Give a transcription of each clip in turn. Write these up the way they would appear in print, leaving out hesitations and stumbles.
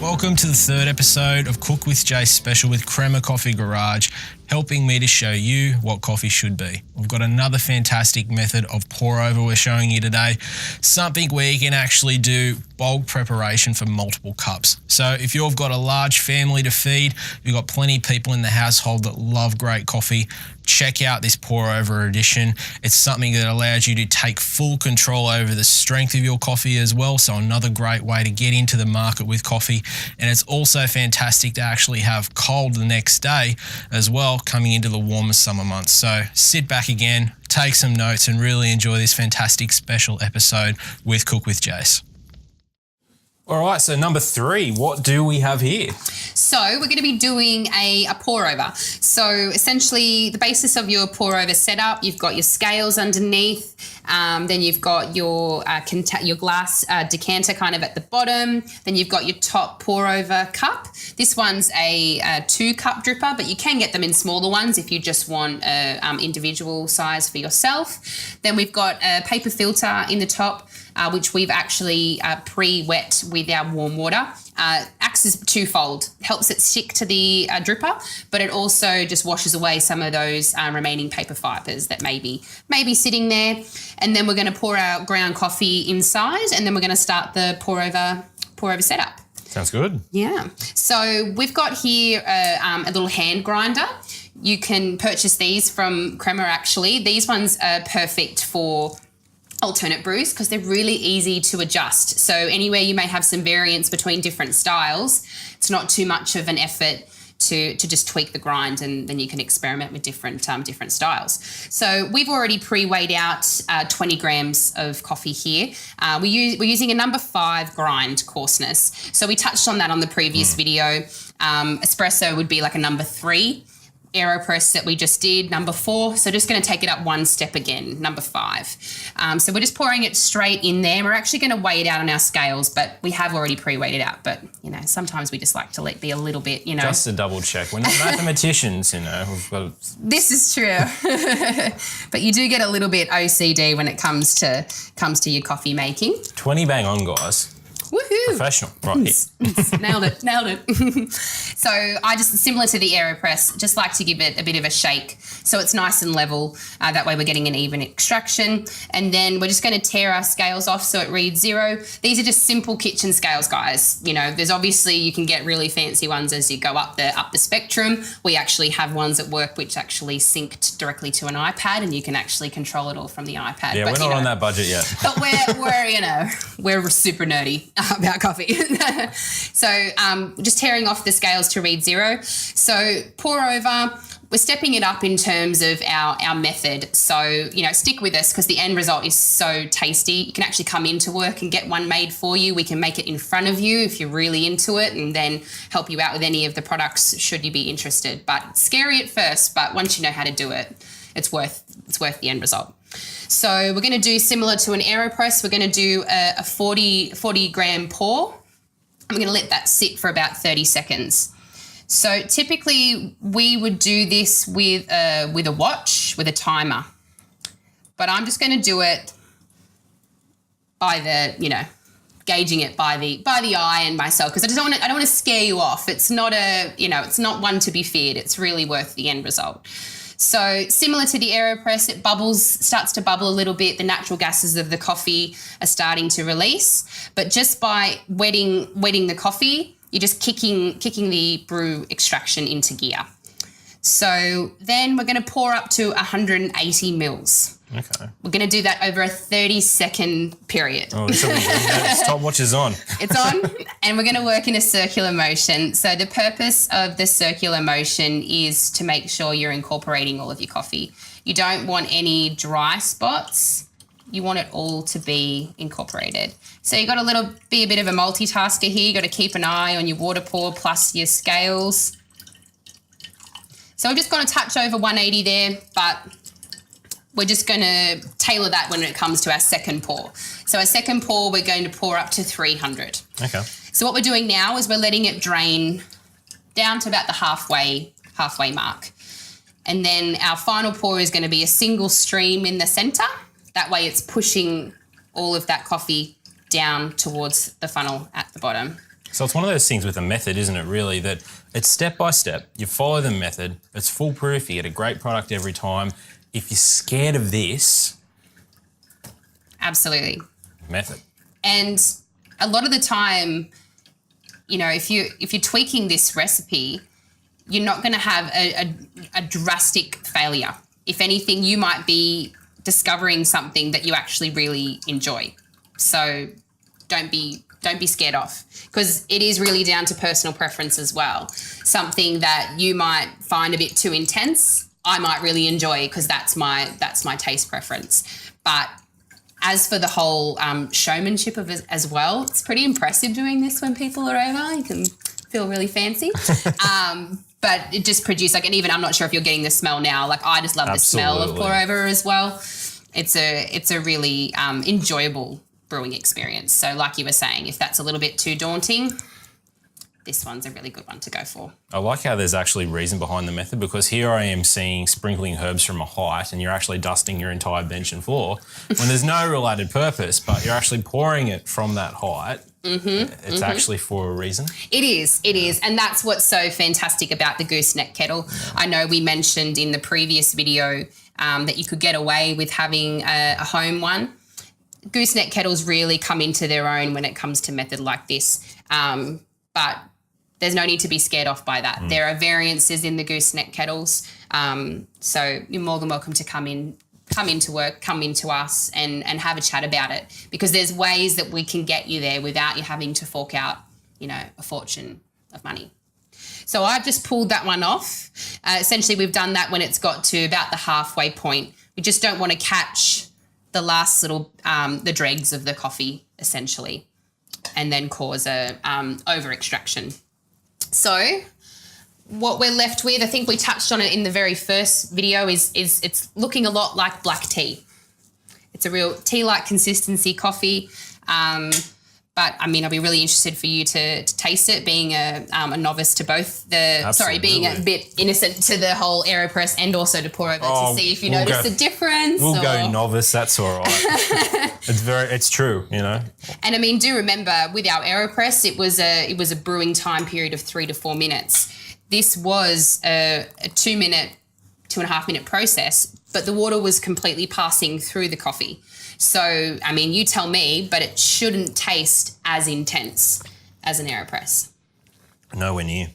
Welcome to the third episode of Cook with Jace special with Crema Coffee Garage, helping me to show you what coffee should be. We've got another fantastic method of pour over we're showing you today, something where you can actually do bulk preparation for multiple cups. So if you've got a large family to feed, you've got plenty of people in the household that love great coffee, check out this pour over edition. It's something that allows you to take full control over the strength of your coffee as well. So another great way to get into the market with coffee. And it's also fantastic to actually have cold the next day as well, coming into the warmer summer months. So sit back again, take some notes and really enjoy this fantastic special episode with Cook with Jace. All right, so number 3, what do we have here? So we're going to be doing a pour over. So essentially the basis of your pour over setup, you've got your scales underneath, then you've got your glass decanter kind of at the bottom, then you've got your top pour over cup. This one's a 2-cup dripper, but you can get them in smaller ones if you just want an individual size for yourself. Then we've got a paper filter in the top, which we've actually pre-wet with our warm water. Acts as twofold, helps it stick to the dripper, but it also just washes away some of those remaining paper fibres that may be sitting there. And then we're going to pour our ground coffee inside, and then we're going to start the pour over setup. Sounds good. Yeah. So we've got here a little hand grinder. You can purchase these from Crema actually. These ones are perfect for alternate brews because they're really easy to adjust. So anywhere you may have some variance between different styles, it's not too much of an effort to just tweak the grind, and then you can experiment with different styles. So we've already pre-weighed out 20 grams of coffee here. We're using a number 5 grind coarseness. So we touched on that on the previous video. Espresso would be like a number 3. AeroPress that we just did, number 4. So just going to take it up one step again, number 5. So we're just pouring it straight in there. We're actually going to weigh it out on our scales, but we have already pre-weighed it out. But, sometimes we just like to let it be a little bit, Just to double check. We're not mathematicians, We've got... This is true. But you do get a little bit OCD when it comes to your coffee making. 20 bang on, guys. Woohoo! Professional, right? Nailed it. So I just, similar to the AeroPress, just like to give it a bit of a shake so it's nice and level. That way we're getting an even extraction. And then we're just going to tear our scales off so it reads 0. These are just simple kitchen scales, guys. There's obviously, you can get really fancy ones as you go up the spectrum. We actually have ones at work which actually synced directly to an iPad, and you can actually control it all from the iPad. Yeah, we're not on that budget yet. But we're super nerdy about coffee. So just tearing off the scales to read 0. So pour over, we're stepping it up in terms of our method. So, stick with us because the end result is so tasty. You can actually come into work and get one made for you. We can make it in front of you if you're really into it, and then help you out with any of the products should you be interested. But scary at first, but once you know how to do it, it's worth the end result. So we're going to do similar to an AeroPress. We're going to do a 40 gram pour. I'm going to let that sit for about 30 seconds. So typically we would do this with a watch, with a timer. But I'm just going to do it by gauging it by the eye and myself, because I don't want to scare you off. It's not it's not one to be feared. It's really worth the end result. So similar to the AeroPress, it starts to bubble a little bit. The natural gases of the coffee are starting to release. But just by wetting the coffee, you're just kicking the brew extraction into gear. So then we're going to pour up to 180 mils. Okay. We're going to do that over a 30-second period. Oh, this will be good. Stopwatch is on. It's on, and we're going to work in a circular motion. So the purpose of the circular motion is to make sure you're incorporating all of your coffee. You don't want any dry spots. You want it all to be incorporated. So you've got to be a bit of a multitasker here. You've got to keep an eye on your water pour plus your scales. So we've just gone a touch over 180 there, but we're just going to tailor that when it comes to our second pour. So our second pour, we're going to pour up to 300. Okay. So what we're doing now is we're letting it drain down to about the halfway mark. And then our final pour is going to be a single stream in the centre. That way it's pushing all of that coffee down towards the funnel at the bottom. So it's one of those things with a method, isn't it, really, that it's step by step. You follow the method. It's foolproof. You get a great product every time. If you're scared of this... Absolutely. Method. And a lot of the time, if you're tweaking this recipe, you're not going to have a drastic failure. If anything, you might be discovering something that you actually really enjoy. So don't be scared off, because it is really down to personal preference as well. Something that you might find a bit too intense, I might really enjoy because that's my taste preference. But as for the whole showmanship of it as well, it's pretty impressive doing this when people are over. You can feel really fancy. But it just produced and even I'm not sure if you're getting the smell now. I just love the smell of pour over as well. It's a really enjoyable brewing experience. So like you were saying, if that's a little bit too daunting, this one's a really good one to go for. I like how there's actually reason behind the method, because here I am seeing sprinkling herbs from a height and you're actually dusting your entire bench and floor when there's no real added purpose, but you're actually pouring it from that height. It's actually for a reason. It is. And that's what's so fantastic about the gooseneck kettle. Yeah. I know we mentioned in the previous video that you could get away with having a home one. Gooseneck kettles really come into their own when it comes to method like this. But there's no need to be scared off by that. There are variances in the gooseneck kettles. So you're more than welcome to come into work, come into us and have a chat about it, because there's ways that we can get you there without you having to fork out, a fortune of money. So I've just pulled that one off. Essentially, we've done that when it's got to about the halfway point. We just don't want to catch the last little, the dregs of the coffee, essentially, and then cause a over extraction. So what we're left with, I think we touched on it in the very first video, is it's looking a lot like black tea. It's a real tea-like consistency coffee. But I mean, I'll be really interested for you to taste it, being a novice to both being a bit innocent to the whole AeroPress and also to pour over, to see if you notice the difference. We'll go novice, that's all right. It's true, And I mean, do remember with our AeroPress, it was a brewing time period of 3 to 4 minutes. This was a 2.5 minute process, but the water was completely passing through the coffee. So, I mean, you tell me, but it shouldn't taste as intense as an AeroPress. Nowhere near.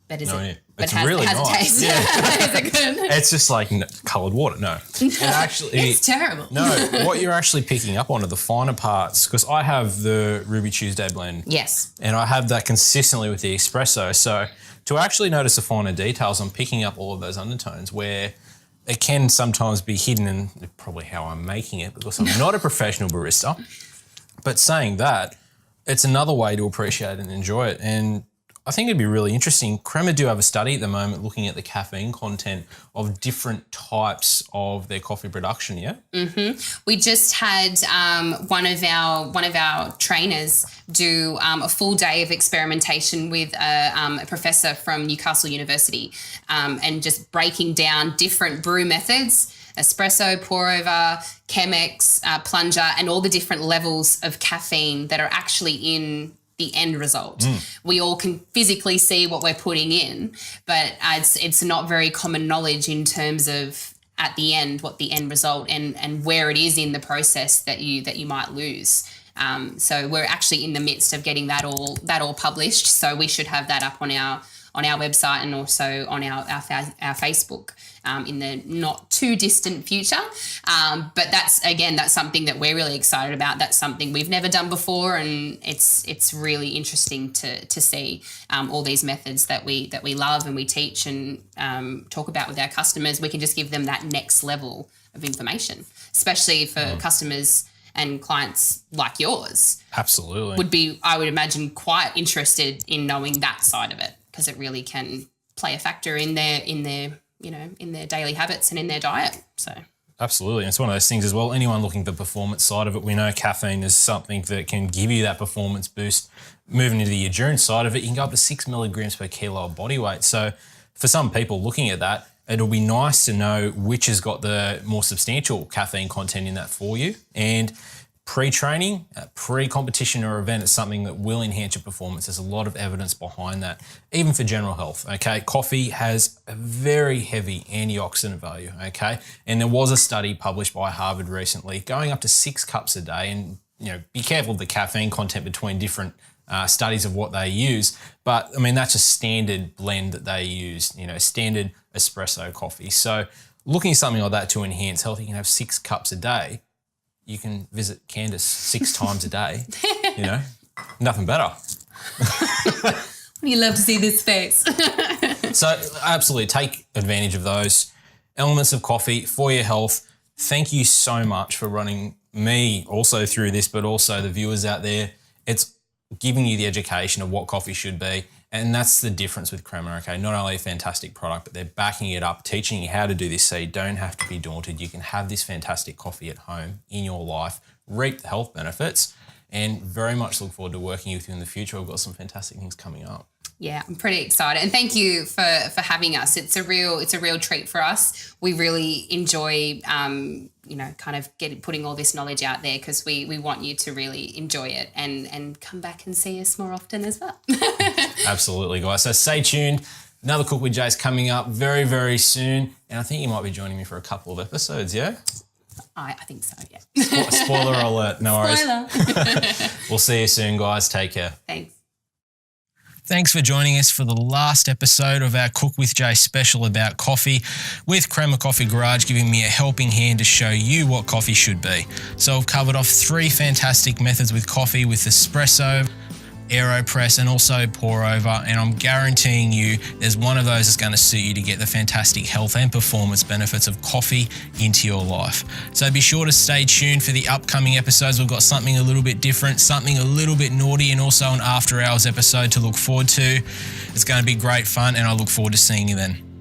But is Nowhere it? near. But it's really has nice. It taste? Yeah. Is it good? It's just like coloured water. No. It's terrible. No, what you're actually picking up on are the finer parts, because I have the Ruby Tuesday blend. Yes. And I have that consistently with the espresso. So to actually notice the finer details, I'm picking up all of those undertones where it can sometimes be hidden, and probably how I'm making it, because I'm not a professional barista. But saying that, it's another way to appreciate and enjoy it. And I think it'd be really interesting. Crema do have a study at the moment looking at the caffeine content of different types of their coffee production, yeah? Mm-hmm. We just had one of our trainers do a full day of experimentation with a professor from Newcastle University, and just breaking down different brew methods: espresso, pour over, Chemex, plunger, and all the different levels of caffeine that are actually in the end result. We all can physically see what we're putting in, but it's not very common knowledge in terms of at the end what the end result and where it is in the process that you might lose. So we're actually in the midst of getting that all published. So we should have that up on our website and also on our Facebook in the not too distant future. But that's something that we're really excited about. That's something we've never done before, and it's really interesting to see all these methods that we love and we teach and talk about with our customers. We can just give them that next level of information, especially for customers and clients like yours. Absolutely. I would imagine, quite interested in knowing that side of it, because it really can play a factor in their daily habits and in their diet. So absolutely. And it's one of those things as well. Anyone looking for the performance side of it, we know caffeine is something that can give you that performance boost. Moving into the endurance side of it, you can go up to 6 milligrams per kilo of body weight. So for some people looking at that, it'll be nice to know which has got the more substantial caffeine content in that for you. And pre-training, pre-competition or event, it's something that will enhance your performance. There's a lot of evidence behind that, even for general health, okay? Coffee has a very heavy antioxidant value, okay? And there was a study published by Harvard recently going up to 6 cups a day, and be careful of the caffeine content between different studies of what they use. But I mean, that's a standard blend that they use, standard espresso coffee. So looking at something like that to enhance health, you can have 6 cups a day. You can visit Candace 6 times a day, nothing better. You love to see this face. So absolutely take advantage of those elements of coffee for your health. Thank you so much for running me also through this, but also the viewers out there. It's giving you the education of what coffee should be. And that's the difference with Crema, okay? Not only a fantastic product, but they're backing it up, teaching you how to do this so you don't have to be daunted. You can have this fantastic coffee at home in your life, reap the health benefits, and very much look forward to working with you in the future. We've got some fantastic things coming up. Yeah, I'm pretty excited. And thank you for having us. It's a real treat for us. We really enjoy kind of putting all this knowledge out there, because we want you to really enjoy it and come back and see us more often as well. Absolutely, guys. So stay tuned. Another Cook with Jace coming up very, very soon. And I think you might be joining me for a couple of episodes, yeah? I think so, yeah. Spoiler alert, no worries. Spoiler. We'll see you soon, guys. Take care. Thanks. Thanks for joining us for the last episode of our Cook with Jay special about coffee, with Crema Coffee Garage giving me a helping hand to show you what coffee should be. So I've covered off 3 fantastic methods with coffee, with espresso, AeroPress, and also pour over, and I'm guaranteeing you there's one of those that's going to suit you to get the fantastic health and performance benefits of coffee into your life. So be sure to stay tuned for the upcoming episodes. We've got something a little bit different, something a little bit naughty, and also an after hours episode to look forward to. It's going to be great fun, and I look forward to seeing you then.